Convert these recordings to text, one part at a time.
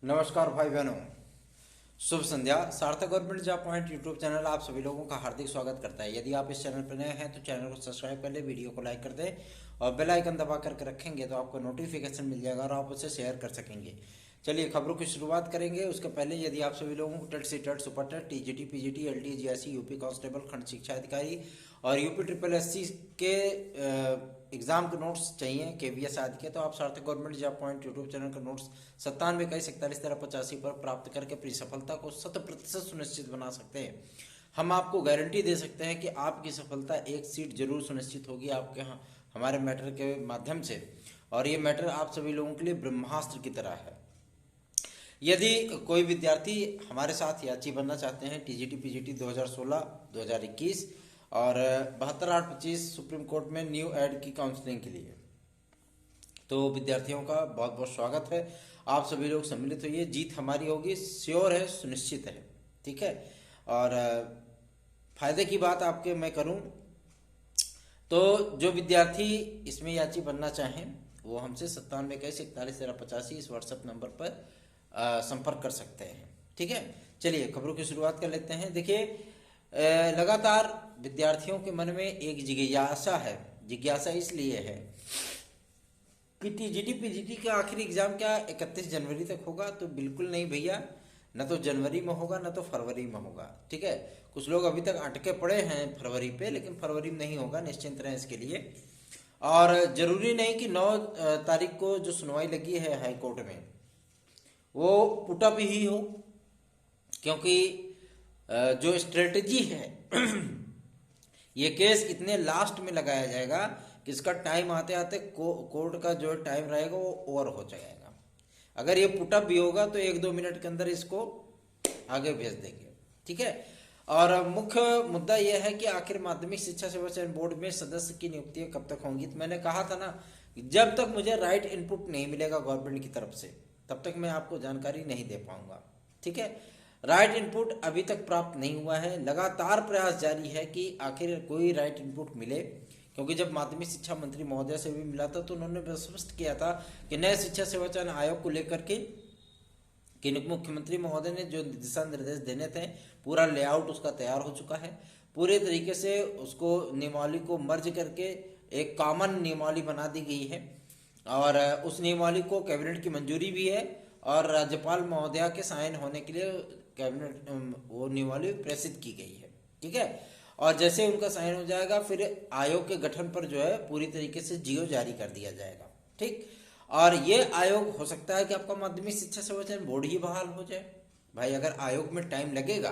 नमस्कार भाई बहनों, शुभ संध्या। सार्थक government job point YouTube channel आप सभी लोगों का हार्दिक स्वागत करता है। यदि आप इस चैनल पर नए हैं तो चैनल को सब्सक्राइब कर ले, वीडियो को लाइक कर दें और बेल आइकन दबा करके रखेंगे तो आपको नोटिफिकेशन मिल जाएगा और आप उसे शेयर कर सकेंगे। चलिए खबरों की शुरुआत करेंगे। उसके पहले यदि आप सभी लोगों को TET C TET super TET TGT PGT LT GSC UP constable खंड शिक्षा अधिकारी और यूपी ट्रिपल एससी के एग्जाम के नोट्स चाहिए केवीएस आदि के, तो आप Sarthak government job point YouTube channel का नोट्स 97 21 41 13 85 पर प्राप्त करके अपनी सफलता को 100% सुनिश्चित बना सकते हैं। हम आपको गारंटी दे सकते हैं कि आपकी सफलता एक सीट जरूर सुनिश्चित होगी आपके यहाँ हमारे मैटर के माध्यम से, और ये मैटर आप सभी लोगों के लिए ब्रह्मास्त्र की तरह है। यदि कोई विद्यार्थी हमारे साथ याची बनना चाहते हैं टीजीटी पीजीटी 2016 2021 और 72/8/25 सुप्रीम कोर्ट में न्यू एड की काउंसलिंग के लिए, तो विद्यार्थियों का बहुत बहुत स्वागत है। आप सभी लोग सम्मिलित होइए, जीत हमारी होगी, श्योर है, सुनिश्चित है। ठीक है। और फायदे की बात आपके मैं करूं तो जो विद्यार्थी इसमें याची बनना चाहें वो हमसे 97 21 41 13 85 इस व्हाट्सएप नंबर पर संपर्क कर सकते हैं। ठीक है। चलिए खबरों की शुरुआत कर लेते हैं। देखिए, लगातार विद्यार्थियों के मन में एक जिज्ञासा है। जिज्ञासा इसलिए है कि टीजीटी पीजीटी का आखिरी एग्जाम क्या 31 जनवरी तक होगा? तो बिल्कुल नहीं भैया, न तो जनवरी में होगा न तो फरवरी में होगा। ठीक है। कुछ लोग अभी तक अटके पड़े हैं फरवरी पे, लेकिन फरवरी में नहीं होगा, निश्चिंत रहें इसके लिए। और जरूरी नहीं कि 9 तारीख को जो सुनवाई लगी है हाई कोर्ट में वो पुटअप ही हो, क्योंकि जो स्ट्रेटजी है ये केस इतने लास्ट में लगाया जाएगा कि इसका टाइम आते आते कोर्ट का जो टाइम रहेगा वो ओवर हो जाएगा। अगर ये पुटअप भी होगा तो 1-2 मिनट के अंदर इसको आगे भेज देंगे। ठीक है। और मुख्य मुद्दा यह है कि आखिर माध्यमिक शिक्षा सेवा चयन बोर्ड में सदस्य की नियुक्तियां कब तक होंगी। तो मैंने कहा था ना, जब तक मुझे राइट इनपुट नहीं मिलेगा गवर्नमेंट की तरफ से तब तक मैं आपको जानकारी नहीं दे पाऊंगा। ठीक है। राइट इनपुट अभी तक प्राप्त नहीं हुआ है, लगातार प्रयास जारी है कि आखिर कोई राइट इनपुट मिले, क्योंकि जब माध्यमिक शिक्षा मंत्री महोदय से भी मिला था तो उन्होंने स्पष्ट किया था कि नए शिक्षा सेवा चयन आयोग को लेकर के कि मुख्यमंत्री महोदय ने जो दिशा निर्देश देने थे पूरा लेआउट उसका तैयार हो चुका है। पूरे तरीके से उसको नियमावली को मर्ज करके एक कॉमन नियमावली बना दी गई है और उस नियमावली को कैबिनेट की मंजूरी भी है और राज्यपाल महोदया के साइन होने के लिए कैबिनेट वो नियमावली प्रेषित की गई है। ठीक है। और जैसे उनका साइन हो जाएगा फिर आयोग के गठन पर जो है पूरी तरीके से जियो जारी कर दिया जाएगा। ठीक। और ये आयोग हो सकता है कि आपका माध्यमिक शिक्षा सेवा चयन बोर्ड ही बहाल हो जाए। भाई अगर आयोग में टाइम लगेगा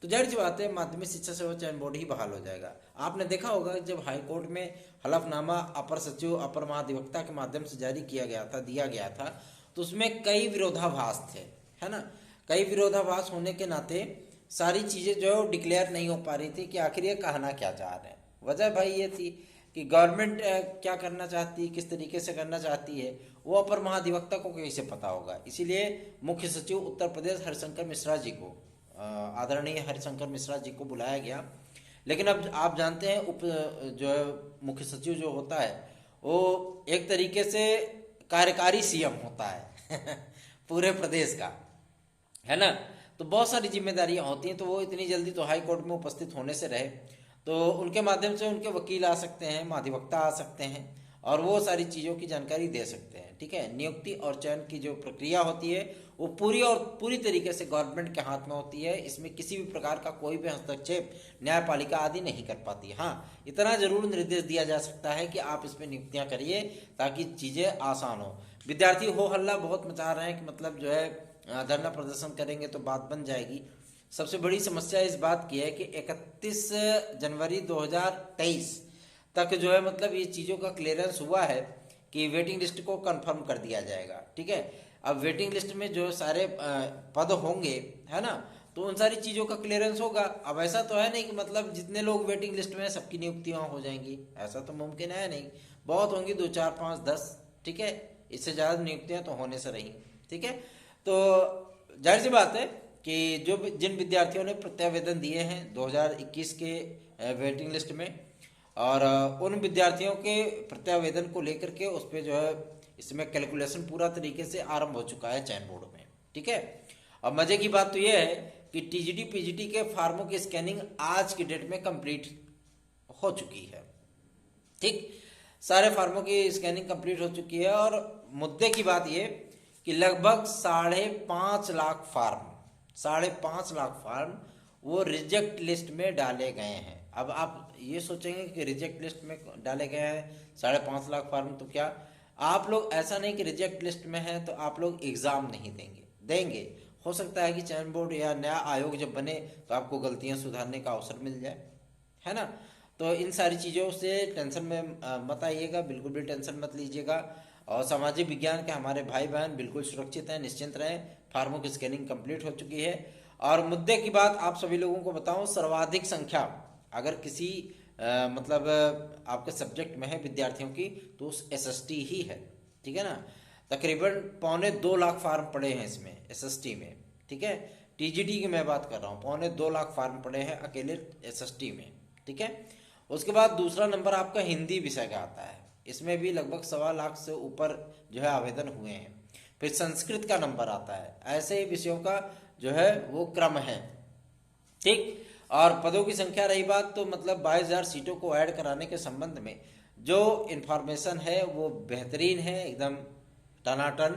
तो जाहिर सी बात है माध्यमिक शिक्षा सेवा चयन बोर्ड ही बहाल हो जाएगा। आपने देखा होगा जब हाई कोर्ट में हलफनामा अपर सचिव अपर महाधिवक्ता के माध्यम से जारी किया गया था, दिया गया था, तो उसमें कई विरोधाभास थे, है ना। कई विरोधाभास होने के नाते सारी चीजें जो है डिक्लेयर नहीं हो पा रही थी कि आखिर ये कहना क्या चाह रहे हैं। वजह भाई ये थी कि गवर्नमेंट क्या करना चाहती है, किस तरीके से करना चाहती है, वो अपर महाधिवक्ता को कैसे पता होगा। इसीलिए मुख्य सचिव उत्तर प्रदेश हरिशंकर मिश्रा जी को, आदरणीय हरिशंकर मिश्रा जी को बुलाया गया। लेकिन अब आप जानते हैं जो है मुख्य सचिव जो होता है वो एक तरीके से कार्यकारी सीएम होता है पूरे प्रदेश का, है ना। तो बहुत सारी जिम्मेदारियां होती हैं, तो वो इतनी जल्दी तो हाई कोर्ट में उपस्थित होने से रहे, तो उनके माध्यम से उनके वकील आ सकते हैं, महाधिवक्ता आ सकते हैं और वो सारी चीज़ों की जानकारी दे सकते हैं। ठीक है। नियुक्ति और चयन की जो प्रक्रिया होती है वो पूरी तरीके से गवर्नमेंट के हाथ में होती है। इसमें किसी भी प्रकार का कोई भी हस्तक्षेप न्यायपालिका आदि नहीं कर पाती। हाँ, इतना जरूर निर्देश दिया जा सकता है कि आप इसमें नियुक्तियां करिए ताकि चीज़ें आसान हो। विद्यार्थी हो हल्ला बहुत मचा रहे हैं कि मतलब जो है धरना प्रदर्शन करेंगे तो बात बन जाएगी। सबसे बड़ी समस्या इस बात की है कि 31 जनवरी 2023 तक जो है मतलब ये चीज़ों का क्लियरेंस हुआ है कि वेटिंग लिस्ट को कंफर्म कर दिया जाएगा। ठीक है। अब वेटिंग लिस्ट में जो सारे पद होंगे, है ना, तो उन सारी चीज़ों का क्लियरेंस होगा। अब ऐसा तो है नहीं कि मतलब जितने लोग वेटिंग लिस्ट में हैं सबकी नियुक्तियाँ हो जाएंगी, ऐसा तो मुमकिन है नहीं। बहुत होंगी 2 4 5 10। ठीक है। इससे ज़्यादा नियुक्तियाँ तो होने से रही। ठीक है। तो जाहिर सी बात है कि जिन विद्यार्थियों ने प्रत्यावेदन दिए हैं 2021 के वेटिंग लिस्ट में, और उन विद्यार्थियों के प्रत्यावेदन को लेकर के उस पर जो है इसमें कैलकुलेशन पूरा तरीके से आरंभ हो चुका है चयन बोर्ड में। ठीक है। अब मजे की बात तो यह है कि टीजीटी पीजीटी के फार्मों की स्कैनिंग आज की डेट में कंप्लीट हो चुकी है। ठीक, सारे फार्मों की स्कैनिंग कंप्लीट हो चुकी है और मुद्दे की बात यह कि लगभग 5.5 लाख फार्म वो रिजेक्ट लिस्ट में डाले गए हैं। अब आप ये सोचेंगे कि रिजेक्ट लिस्ट में डाले गए हैं 5.5 लाख फार्म, तो क्या आप लोग ऐसा नहीं कि रिजेक्ट लिस्ट में है तो आप लोग एग्जाम नहीं देंगे। हो सकता है कि चयन बोर्ड या नया आयोग जब बने तो आपको गलतियां सुधारने का अवसर मिल जाए, है ना। तो इन सारी चीज़ों से टेंशन में मत आइएगा, बिल्कुल भी टेंशन मत लीजिएगा। और सामाजिक विज्ञान के हमारे भाई बहन बिल्कुल सुरक्षित हैं, निश्चिंत रहें, फार्मों की स्कैनिंग कंप्लीट हो चुकी है। और मुद्दे की बात आप सभी लोगों को बताऊं, सर्वाधिक संख्या अगर किसी मतलब आपके सब्जेक्ट में है विद्यार्थियों की तो उस एसएसटी ही है, ठीक है ना। तकरीबन 2.25 लाख फार्म पड़े हैं इसमें एसएसटी में, ठीक है। टीजीटी की मैं बात कर रहा हूँ, 2.25 लाख फार्म पड़े हैं अकेले एसएसटी में, ठीक है। उसके बाद दूसरा नंबर आपका हिंदी विषय का आता है, इसमें भी लगभग 1.25 लाख से ऊपर जो है आवेदन हुए हैं। फिर संस्कृत का नंबर आता है, ऐसे ही विषयों का जो है वो क्रम है, ठीक। और पदों की संख्या रही बात तो मतलब 22,000 सीटों को ऐड कराने के संबंध में जो इन्फॉर्मेशन है वो बेहतरीन है, एकदम टनाटन।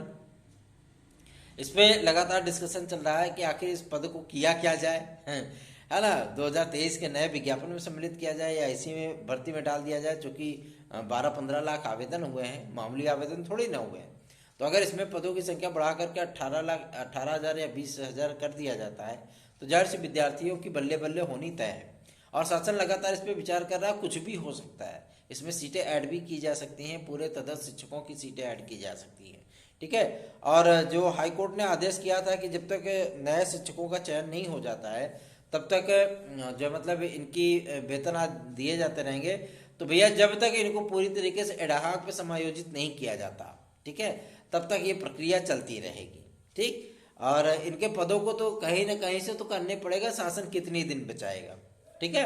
इस पर लगातार डिस्कशन चल रहा है कि आखिर इस पद को किया क्या जाए, है ना। 2023 के नए विज्ञापन में सम्मिलित किया जाए या इसी में भर्ती में डाल दिया जाए, चूंकि 12-15 लाख आवेदन हुए हैं, मामूली आवेदन थोड़ी ना हुए हैं। तो अगर इसमें पदों की संख्या बढ़ा करके 18,000 या 20,000 कर दिया जाता है तो जाहिर से विद्यार्थियों की बल्ले बल्ले होनी तय है। और शासन लगातार इस पर विचार कर रहा है, कुछ भी हो सकता है, इसमें सीटें ऐड भी की जा सकती हैं, पूरे तदर्थ शिक्षकों की सीटें ऐड की जा सकती हैं, ठीक है। और जो हाई कोर्ट ने आदेश किया था कि जब तक नए शिक्षकों का चयन नहीं हो जाता है तब तक जो मतलब इनकी वेतन दिए जाते रहेंगे, तो भैया जब तक इनको पूरी तरीके से एडहॉक पे समायोजित नहीं किया जाता, ठीक है, तब तक ये प्रक्रिया चलती रहेगी, ठीक। और इनके पदों को तो कहीं ना कहीं से तो करने पड़ेगा, शासन कितनी दिन बचाएगा, ठीक है।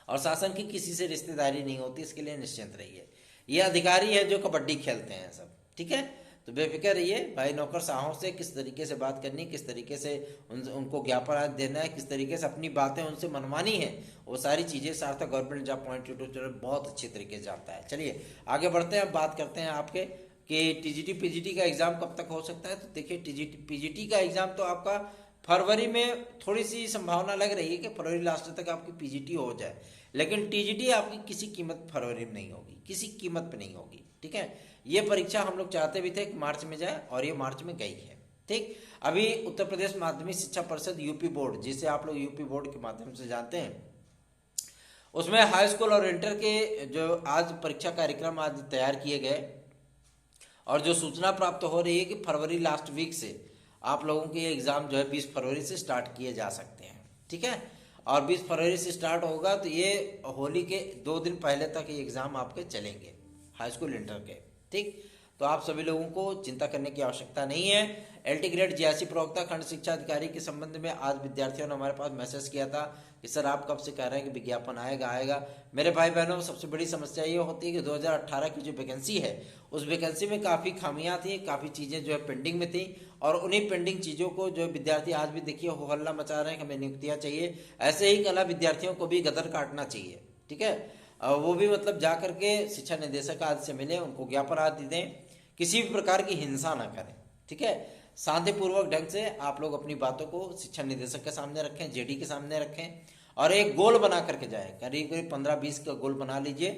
और शासन की किसी से रिश्तेदारी नहीं होती, इसके लिए निश्चिंत रहिए। ये अधिकारी है जो कबड्डी खेलते हैं सब, ठीक है। तो बेफिक्र रहिए, भाई नौकरशाहों से किस तरीके से बात करनी, किस तरीके से उनको ज्ञापन देना है, किस तरीके से अपनी बातें उनसे मनवानी है, वो सारी चीज़ें सार्थक government job point YouTube channel बहुत अच्छे तरीके से जानता है। चलिए आगे बढ़ते हैं, अब बात करते हैं आपके कि टीजीटी पीजीटी का एग्ज़ाम कब तक हो सकता है। तो देखिए टीजीटी पीजीटी का एग्ज़ाम तो आपका फरवरी में थोड़ी सी संभावना लग रही है कि फरवरी लास्ट तक आपकी पीजीटी हो जाए, लेकिन टीजीटी आपकी किसी कीमत फरवरी में नहीं होगी, किसी कीमत पे नहीं होगी, ठीक है। ये परीक्षा हम लोग चाहते भी थे कि मार्च में जाए और ये मार्च में गई है, ठीक। अभी उत्तर प्रदेश माध्यमिक शिक्षा परिषद यूपी बोर्ड, जिसे आप लोग यूपी बोर्ड के माध्यम से जानते हैं, उसमें हाई स्कूल और इंटर के जो आज परीक्षा कार्यक्रम आज तैयार किए गए और जो सूचना प्राप्त हो रही है कि फरवरी लास्ट वीक से आप लोगों के एग्ज़ाम जो है 20 फरवरी से स्टार्ट किए जा सकते हैं, ठीक है। और 20 फरवरी से स्टार्ट होगा तो ये होली के 2 दिन पहले तक ये एग्ज़ाम आपके चलेंगे हाई स्कूल इंटर के, ठीक। तो आप सभी लोगों को चिंता करने की आवश्यकता नहीं है। एलटी ग्रेड 86 प्रवक्ता खंड शिक्षा अधिकारी के संबंध में आज विद्यार्थियों ने हमारे पास मैसेज किया था कि सर आप कब से कह रहे हैं कि विज्ञापन आएगा। मेरे भाई बहनों, सबसे बड़ी समस्या ये होती है कि 2018 की जो वैकेंसी है उस वैकेंसी में काफ़ी खामियां थी, काफ़ी चीज़ें जो है पेंडिंग में थी, और उन्हीं पेंडिंग चीज़ों को जो विद्यार्थी आज भी देखिए हो हल्ला मचा रहे हैं कि हमें नियुक्तियाँ चाहिए। ऐसे ही कला विद्यार्थियों को भी गदर काटना चाहिए, ठीक है। वो भी मतलब जा करके शिक्षा निदेशक आदि से मिले, उनको ज्ञापन आदि दें, किसी भी प्रकार की हिंसा ना करें, ठीक है। शांतिपूर्वक ढंग से आप लोग अपनी बातों को शिक्षा निदेशक के सामने रखें, जेडी के सामने रखें, और एक गोल बना करके जाएं, करीब करीब 15-20 का गोल बना लीजिए।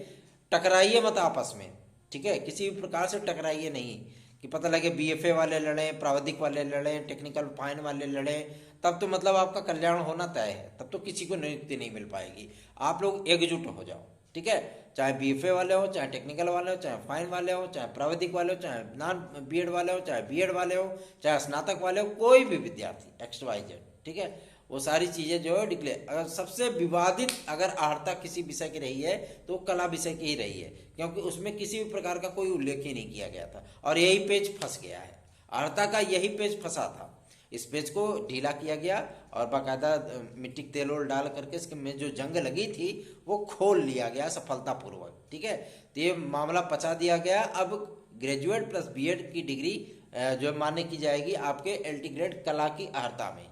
टकराइए मत आपस में, ठीक है, किसी भी प्रकार से टकराइए नहीं कि पता लगे बीएफए वाले लड़ें, प्राविधिक वाले लड़ें, टेक्निकल फाइन वाले लड़ें, तब तो मतलब आपका कल्याण होना तय है, तब तो किसी को नियुक्ति नहीं मिल पाएगी। आप लोग एकजुट हो जाओ, ठीक है। चाहे बीएफए वाले हो, चाहे टेक्निकल वाले हो, चाहे फाइन वाले हो, चाहे प्राविधिक वाले हो, चाहे नॉन बीएड वाले हो, चाहे बीएड वाले हो, चाहे स्नातक वाले हो, कोई भी विद्यार्थी XYZ, ठीक है, वो सारी चीज़ें जो है डिक्लेयर। अगर सबसे विवादित अगर अर्हता किसी विषय की रही है तो कला विषय की ही रही है, क्योंकि उसमें किसी भी प्रकार का कोई उल्लेख ही नहीं किया गया था, और यही पेज फंस गया है, अर्हता का यही पेज फंसा था। इस पेज को ढीला किया गया और बाकायदा मिट्टी तेल ओल डाल करके इसके में जो जंग लगी थी वो खोल लिया गया सफलतापूर्वक, ठीक है। तो ये मामला पचा दिया गया। अब ग्रेजुएट प्लस बीएड की डिग्री जो है मान्य की जाएगी आपके LT ग्रेड कला की अर्हता में।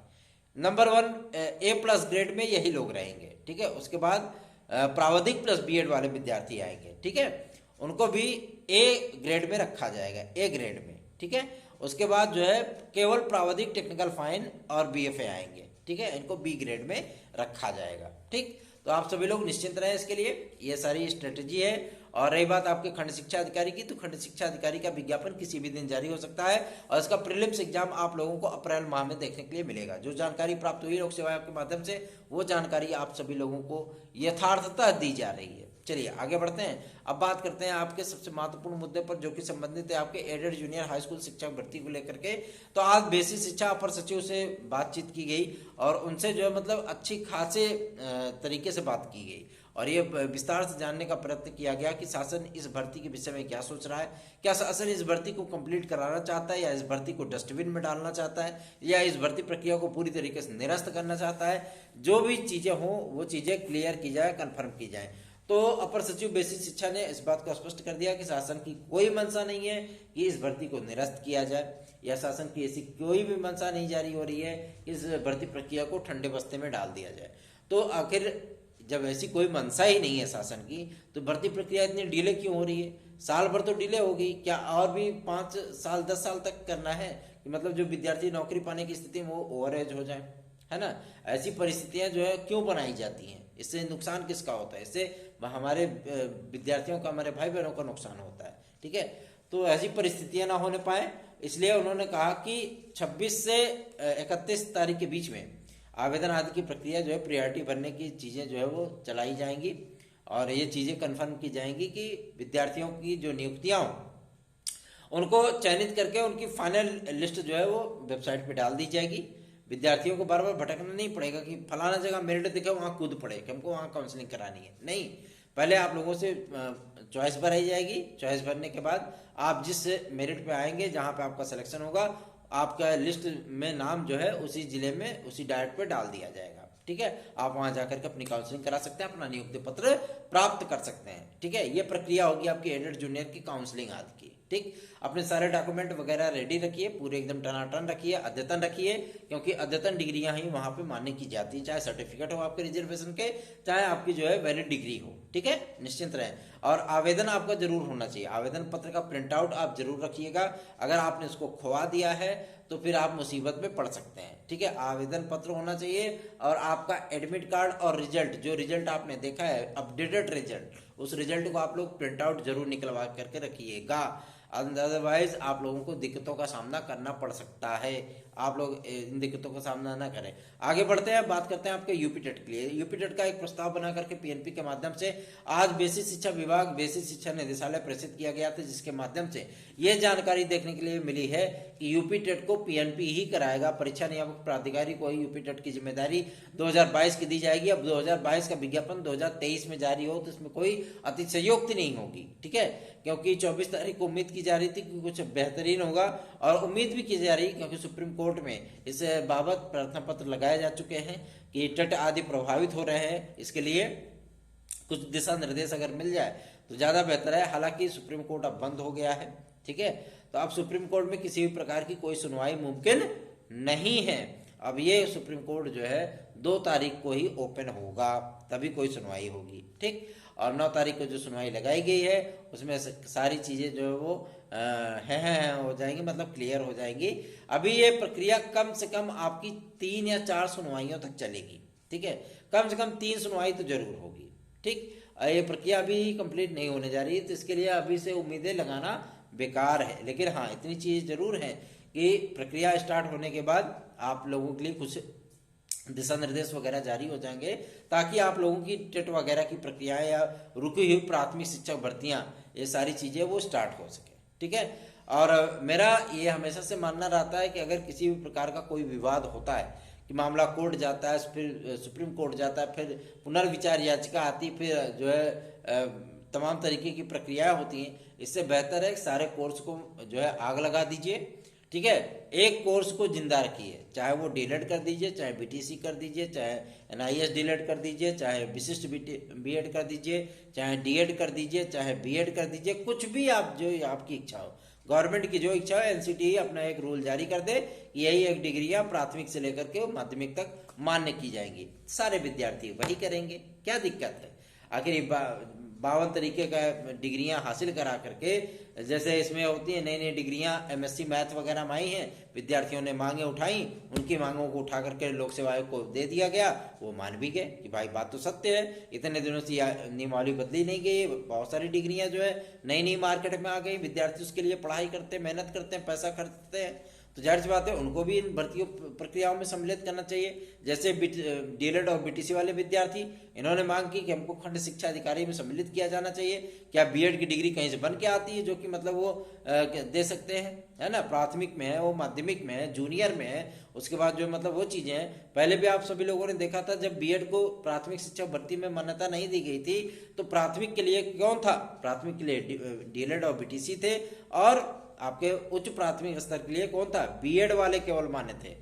नंबर 1 A+ ग्रेड में यही लोग रहेंगे, ठीक है। उसके बाद प्रावधिक प्लस B.Ed वाले विद्यार्थी आएंगे, ठीक है, उनको भी A ग्रेड में रखा जाएगा, A ग्रेड में, ठीक है। उसके बाद जो है केवल प्रावधिक टेक्निकल फाइन और BFA आएंगे, ठीक है, इनको B ग्रेड में रखा जाएगा, ठीक। तो आप सभी लोग निश्चिंत रहें इसके लिए, ये सारी स्ट्रेटेजी है। और रही बात आपके खंड शिक्षा अधिकारी की, तो खंड शिक्षा अधिकारी का विज्ञापन किसी भी दिन जारी हो सकता है और इसका प्रीलिम्स एग्जाम आप लोगों को अप्रैल माह में देखने के लिए मिलेगा। जो जानकारी प्राप्त हुई लोक सेवा के माध्यम से, वो जानकारी आप सभी लोगों को यथार्थता दी जा रही है। चलिए आगे बढ़ते हैं। अब बात करते हैं आपके सबसे महत्वपूर्ण मुद्दे पर, जो कि संबंधित है आपके एडेड जूनियर हाई स्कूल शिक्षक भर्ती को लेकर के। तो आज बेसिक शिक्षा अपर सचिव से बातचीत की गई और उनसे जो है मतलब अच्छी खासे तरीके से बात की गई और ये विस्तार से जानने का प्रयत्न किया गया कि शासन इस भर्ती के विषय में क्या सोच रहा है। क्या शासन इस भर्ती को कंप्लीट कराना चाहता है या इस भर्ती को डस्टबिन में डालना चाहता है या इस भर्ती प्रक्रिया को पूरी तरीके से निरस्त करना चाहता है। जो भी चीज़ें हों वो चीज़ें क्लियर की जाए, कन्फर्म की जाए। तो अपर सचिव बेसिक शिक्षा ने इस बात को स्पष्ट कर दिया कि शासन की कोई मंशा नहीं है कि इस भर्ती को निरस्त किया जाए या शासन की ऐसी कोई भी मंशा नहीं जारी हो रही है कि इस भर्ती प्रक्रिया को ठंडे बस्ते में डाल दिया जाए। तो आखिर जब ऐसी कोई मंशा ही नहीं है शासन की, तो भर्ती प्रक्रिया इतनी डिले क्यों हो रही है? साल भर तो डिले होगी, क्या और भी 5 साल 10 साल तक करना है कि मतलब जो विद्यार्थी नौकरी पाने की स्थिति में वो ओवर एज हो जाए, है ना? ऐसी परिस्थितियां जो है क्यों बनाई जाती हैं? इससे नुकसान किसका होता है? इससे हमारे विद्यार्थियों का, हमारे भाई बहनों का नुकसान होता है, ठीक है। तो ऐसी परिस्थितियां ना होने पाए, इसलिए उन्होंने कहा कि 26 से 31 तारीख के बीच में आवेदन आदि की प्रक्रिया जो है प्रायोरिटी भरने की चीज़ें जो है वो चलाई जाएंगी और ये चीज़ें कंफर्म की जाएंगी कि विद्यार्थियों की जो नियुक्तियां हों उनको चयनित करके उनकी फाइनल लिस्ट जो है वो वेबसाइट पे डाल दी जाएगी। विद्यार्थियों को बार बार भटकना नहीं पड़ेगा कि फलाना जगह मेरिट दिखे वहाँ कूद पड़े कि हमको वहाँ काउंसलिंग करानी है। नहीं, पहले आप लोगों से चॉइस भराई जाएगी। चॉइस भरने के बाद आप जिस मेरिट पे आएंगे, जहाँ पे आपका सिलेक्शन होगा, आपका लिस्ट में नाम जो है उसी जिले में उसी डायरेक्ट पे डाल दिया जाएगा, ठीक है। आप वहां जाकर के अपनी काउंसलिंग करा सकते हैं, अपना नियुक्ति पत्र प्राप्त कर सकते हैं, ठीक है। ये प्रक्रिया होगी आपकी एडेड जूनियर की काउंसलिंग आदि की, ठीक। अपने सारे डॉक्यूमेंट वगैरह रेडी रखिए, पूरे एकदम टनाटन रखिए, अद्यतन रखिए, क्योंकि अद्यतन डिग्रियां ही वहां पे मान्य की जाती है, चाहे सर्टिफिकेट हो आपके रिजर्वेशन के, चाहे आपकी जो है वैलिड डिग्री हो, ठीक है। निश्चिंत रहें। और आवेदन आपका जरूर होना चाहिए, आवेदन पत्र का प्रिंट आउट आप जरूर रखिएगा। अगर आपने उसको खोवा दिया है तो फिर आप मुसीबत में पड़ सकते हैं, ठीक है। आवेदन पत्र होना चाहिए और आपका एडमिट कार्ड और रिजल्ट, जो रिजल्ट आपने देखा है अपडेटेड रिजल्ट, उस रिजल्ट को आप लोग प्रिंट आउट जरूर निकलवा करके रखिएगा। अदरवाइज आप लोगों को दिक्कतों का सामना करना पड़ सकता है। आप लोग इन दिक्कतों का सामना ना करें। आगे बढ़ते हैं, बात करते हैं आपके यूपी टेट के लिए। यूपी टेट का एक प्रस्ताव बना करके पीएनपी के माध्यम से आज बेसिक शिक्षा विभाग, बेसिक शिक्षा निदेशालय प्रेषित किया गया था, जिसके माध्यम से ये जानकारी देखने के लिए मिली है कि यूपी टेट को पीएनपी ही कराएगा। परीक्षा नियामक प्राधिकारी को ही यूपी टेट की जिम्मेदारी 2022 की दी जाएगी। अब 2022 का विज्ञापन 2023 में जारी हो तो इसमें कोई अतिशयोक्ति नहीं होगी, ठीक है, क्योंकि 24 तारीख को उम्मीद की जा रही थी कि कुछ बेहतरीन होगा और उम्मीद भी की जा रही, क्योंकि सुप्रीम कोर्ट में इस बाबत प्रार्थना पत्र लगाए जा चुके हैं कि टेट आदि प्रभावित हो रहे हैं। इसके लिए कुछ दिशा निर्देश अगर मिल जाए तो ज़्यादा बेहतर है। हालांकि सुप्रीम कोर्ट अब बंद हो गया है, ठीक है, तो अब सुप्रीम कोर्ट में किसी भी प्रकार की कोई सुनवाई मुमकिन नहीं है। अब ये सुप्रीम कोर्ट जो है 2 तारीख को ही ओपन होगा, तभी कोई सुनवाई होगी, ठीक। और 9 तारीख को जो सुनवाई लगाई गई है उसमें सारी चीज़ें जो है वो हैं हो जाएंगी, मतलब क्लियर हो जाएंगी। अभी ये प्रक्रिया कम से कम आपकी 3 या 4 सुनवाइयों तक चलेगी, ठीक है, कम से कम 3 सुनवाई तो जरूर होगी, ठीक। ये प्रक्रिया अभी कंप्लीट नहीं होने जा रही है, तो इसके लिए अभी से उम्मीदें लगाना बेकार है। लेकिन हाँ, इतनी चीज़ जरूर है कि प्रक्रिया स्टार्ट होने के बाद आप लोगों के लिए कुछ दिशा निर्देश वगैरह जारी हो जाएंगे, ताकि आप लोगों की टेट वगैरह की प्रक्रियाएं या रुकी हुई प्राथमिक शिक्षक भर्तियां, ये सारी चीज़ें वो स्टार्ट हो सके, ठीक है। और मेरा ये हमेशा से मानना रहता है कि अगर किसी भी प्रकार का कोई विवाद होता है कि मामला कोर्ट जाता है, फिर सुप्रीम कोर्ट जाता है, फिर पुनर्विचार याचिका आती, फिर जो है तमाम तरीके की प्रक्रियाएं होती हैं, इससे बेहतर है सारे कोर्स को जो है आग लगा दीजिए, ठीक है। एक कोर्स को जिंदा रखिए, चाहे वो डीलेट कर दीजिए, चाहे बीटीसी कर दीजिए, चाहे एनआईएस डीलेट कर दीजिए, चाहे विशिष्ट बीएड कर दीजिए, चाहे डीएड कर दीजिए, चाहे बीएड कर दीजिए, कुछ भी आप जो आपकी इच्छा हो गवर्नमेंट की जो इच्छा है एनसीटीई अपना एक रूल जारी कर दे कि यही एक डिग्रियां प्राथमिक से लेकर के माध्यमिक तक मान्य की जाएंगी, सारे विद्यार्थी वही करेंगे, क्या दिक्कत है। आखिर 52 तरीके का डिग्रियां हासिल करा करके, जैसे इसमें होती है नई नई डिग्रियां एमएससी मैथ वगैरह में आई हैं, विद्यार्थियों ने मांगे उठाई, उनकी मांगों को उठा करके लोक सेवा आयोग को दे दिया गया, वो मान भी गए कि भाई बात तो सत्य है, इतने दिनों से नियमावली बदली नहीं गई, बहुत सारी डिग्रियां जो है नई नई मार्केट में आ गई, विद्यार्थी उसके लिए पढ़ाई करते हैं, मेहनत करते हैं, पैसा खर्चते हैं, तो जाहिर सी बात है उनको भी इन भर्ती प्रक्रियाओं में सम्मिलित करना चाहिए। जैसे डीएलएड और बीटीसी वाले विद्यार्थी, इन्होंने मांग की कि हमको खंड शिक्षा अधिकारी में सम्मिलित किया जाना चाहिए। क्या बीएड की डिग्री कहीं से बन के आती है जो कि मतलब वो दे सकते हैं, है ना। प्राथमिक में है, वो माध्यमिक में है, जूनियर में है, उसके बाद जो मतलब वो चीज़ें हैं। पहले भी आप सभी लोगों ने देखा था जब बीएड को प्राथमिक शिक्षा भर्ती में मान्यता नहीं दी गई थी तो प्राथमिक के लिए कौन था, प्राथमिक के लिए डीएलएड और बीटीसी थे, और आपके उच्च प्राथमिक स्तर के लिए कौन था, बीएड वाले केवल मान्य थे,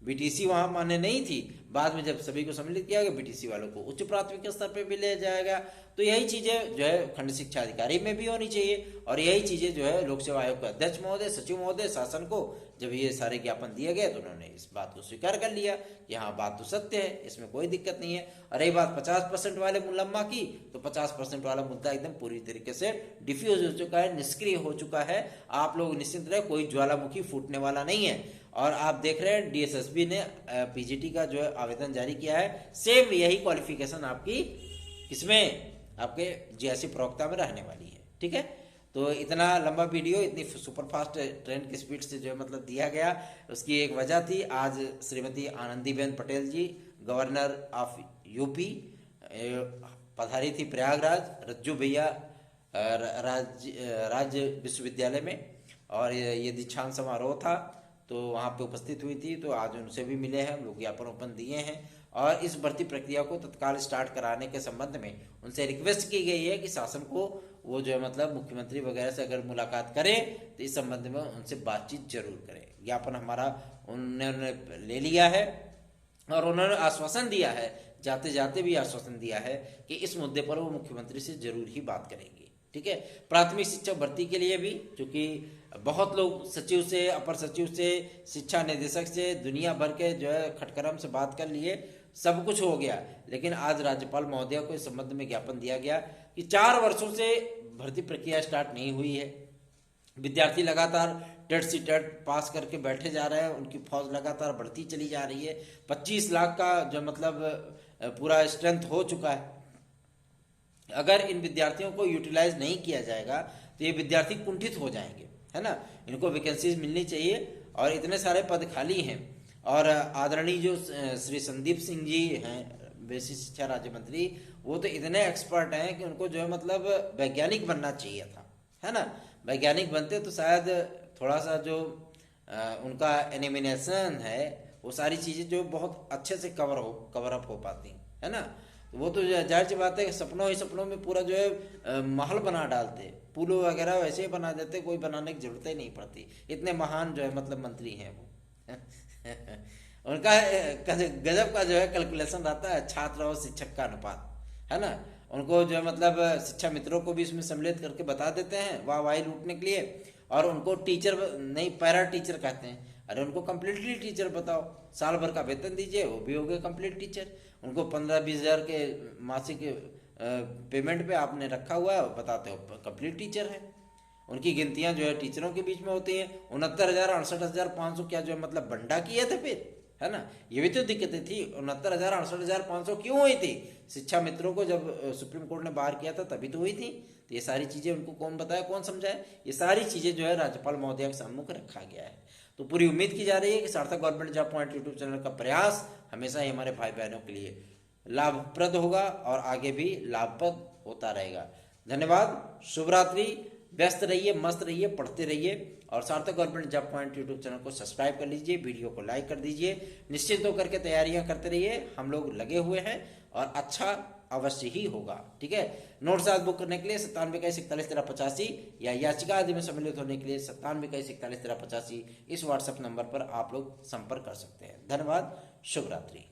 बीटीसी वहां मान्य नहीं थी। बाद में जब सभी को सम्मिलित किया गया, बीटीसी वालों को उच्च प्राथमिक स्तर पे भी ले जाएगा। तो यही चीजें जो है खंड शिक्षा अधिकारी में भी होनी चाहिए, और यही चीजें जो है लोक सेवा आयोग के अध्यक्ष महोदय, सचिव महोदय, शासन को जब ये सारे ज्ञापन दिए गए तो उन्होंने इस बात को स्वीकार कर लिया कि हाँ बात तो सत्य है, इसमें कोई दिक्कत नहीं है। और रही बात 50% वाले मुलम्मा की, तो 50% वाला मुद्दा एकदम पूरी तरीके से डिफ्यूज हो चुका है, निष्क्रिय हो चुका है। आप लोग निश्चिंत रहे, कोई ज्वालामुखी फूटने वाला नहीं है। और आप देख रहे हैं डीएसएसबी ने पीजीटी का जो है आवेदन जारी किया है, सेम यही क्वालिफिकेशन आपकी किसमें, आपके जीएससी प्रवक्ता में रहने वाली है, ठीक है। तो इतना लंबा वीडियो इतनी सुपरफास्ट ट्रेन की स्पीड से जो है मतलब दिया गया, उसकी एक वजह थी। आज श्रीमती आनंदीबेन पटेल जी गवर्नर ऑफ यूपी पधारी थी प्रयागराज, रज्जू भैया राज्य विश्वविद्यालय में, और ये दीक्षांत समारोह था तो वहाँ पे उपस्थित हुई थी। तो आज उनसे भी मिले हैं, लोग ज्ञापन ओपन दिए हैं, और इस भर्ती प्रक्रिया को तत्काल स्टार्ट कराने के संबंध में उनसे रिक्वेस्ट की गई है कि शासन को वो जो है मतलब मुख्यमंत्री वगैरह से अगर मुलाकात करें तो इस संबंध में उनसे बातचीत जरूर करें। ज्ञापन हमारा उन्होंने ले लिया है, और उन्होंने आश्वासन दिया है, जाते जाते भी आश्वासन दिया है कि इस मुद्दे पर वो मुख्यमंत्री से जरूर ही बात करेंगे, ठीक है। प्राथमिक शिक्षक भर्ती के लिए भी, क्योंकि बहुत लोग सचिव से, अपर सचिव से, शिक्षा निदेशक से, दुनिया भर के जो है खटकरम से बात कर लिए, सब कुछ हो गया, लेकिन आज राज्यपाल महोदय को इस संबंध में ज्ञापन दिया गया कि 4 वर्षों से भर्ती प्रक्रिया स्टार्ट नहीं हुई है। विद्यार्थी लगातार टेट सी टेट पास करके बैठे जा रहे हैं, उनकी फौज लगातार बढ़ती चली जा रही है। 25 लाख का जो मतलब पूरा स्ट्रेंथ हो चुका है। अगर इन विद्यार्थियों को यूटिलाइज नहीं किया जाएगा तो ये विद्यार्थी कुंठित हो जाएंगे, है ना। इनको वैकेंसीज मिलनी चाहिए, और इतने सारे पद खाली हैं। और आदरणीय जो श्री संदीप सिंह जी हैं बेसिक शिक्षा राज्य मंत्री, वो तो इतने एक्सपर्ट हैं कि उनको जो है मतलब वैज्ञानिक बनना चाहिए था, है ना। वैज्ञानिक बनते तो शायद थोड़ा सा जो उनका एनिमिनेशन है वो सारी चीज़ें जो बहुत अच्छे से कवर अप हो पाती, है ना। वो तो जाहिर सी बात है, सपनों ही सपनों में पूरा जो है महल बना डालते, पुल वगैरह वैसे ही बना देते, कोई बनाने की जरूरत ही नहीं पड़ती। इतने महान जो है मतलब मंत्री हैं वो उनका गजब का जो है कैलकुलेशन रहता है, छात्र और शिक्षक का अनुपात, है ना। उनको जो है मतलब शिक्षा मित्रों को भी इसमें सम्मिलित करके बता देते हैं वाहवाही लूटने के लिए, और उनको टीचर नहीं पैरा टीचर कहते हैं। अरे उनको कंप्लीटली टीचर बताओ, साल भर का वेतन दीजिए, वो भी हो गए कंप्लीट टीचर। उनको 15-20 हज़ार के मासिक पेमेंट पे आपने रखा हुआ है, बताते हो कंप्लीट टीचर है। उनकी गिनतियां जो है टीचरों के बीच में होती हैं। 69,000 68,500 क्या जो है मतलब बंडा किए थे फिर, है ना। ये भी तो दिक्कतें थी। 69,000 68,500 क्यों हुई थी? शिक्षा मित्रों को जब सुप्रीम कोर्ट ने बाहर किया था तभी तो हुई थी। तो ये सारी चीज़ें उनको कौन बताया, कौन समझाए? ये सारी चीज़ें जो है राज्यपाल महोदय के सम्मुख रखा गया है। तो पूरी उम्मीद की जा रही है कि सार्थक government job point YouTube channel का प्रयास हमेशा ही हमारे भाई बहनों के लिए लाभप्रद होगा और आगे भी लाभप्रद होता रहेगा। धन्यवाद, शुभ रात्रि। व्यस्त रहिए, मस्त रहिए, पढ़ते रहिए, और सार्थक government job point YouTube channel को सब्सक्राइब कर लीजिए, वीडियो को लाइक कर दीजिए। निश्चित होकर के तैयारियां करते रहिए, हम लोग लगे हुए हैं और अच्छा अवश्य ही होगा, ठीक है। नोट्स आज बुक करने के लिए 9721411385 या याचिका आदि में सम्मिलित होने के लिए 9721411385 इस व्हाट्सएप नंबर पर आप लोग संपर्क कर सकते हैं। धन्यवाद, शुभ रात्रि।